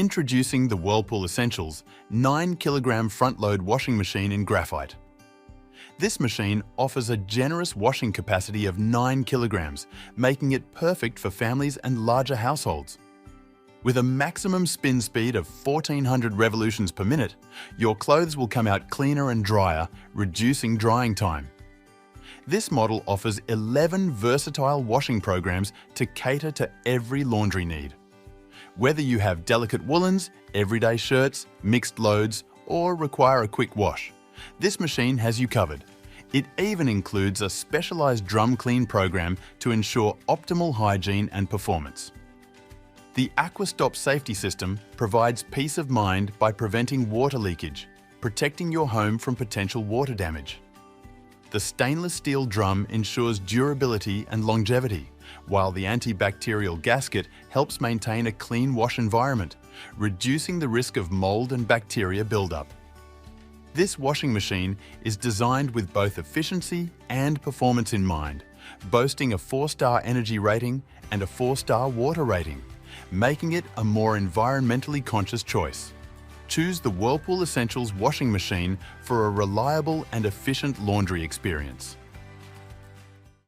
Introducing the Whirlpool Essentials 9-kilogram front-load washing machine in graphite. This machine offers a generous washing capacity of 9 kilograms, making it perfect for families and larger households. With a maximum spin speed of 1400 revolutions per minute, your clothes will come out cleaner and drier, reducing drying time. This model offers 11 versatile washing programs to cater to every laundry need. Whether you have delicate woolens, everyday shirts, mixed loads, or require a quick wash, this machine has you covered. It even includes a specialized drum clean program to ensure optimal hygiene and performance. The AquaStop safety system provides peace of mind by preventing water leakage, protecting your home from potential water damage. The stainless steel drum ensures durability and longevity, while the antibacterial gasket helps maintain a clean wash environment, reducing the risk of mold and bacteria buildup. This washing machine is designed with both efficiency and performance in mind, boasting a 4-star energy rating and a 4-star water rating, making it a more environmentally conscious choice. Choose the Whirlpool Essentials washing machine for a reliable and efficient laundry experience.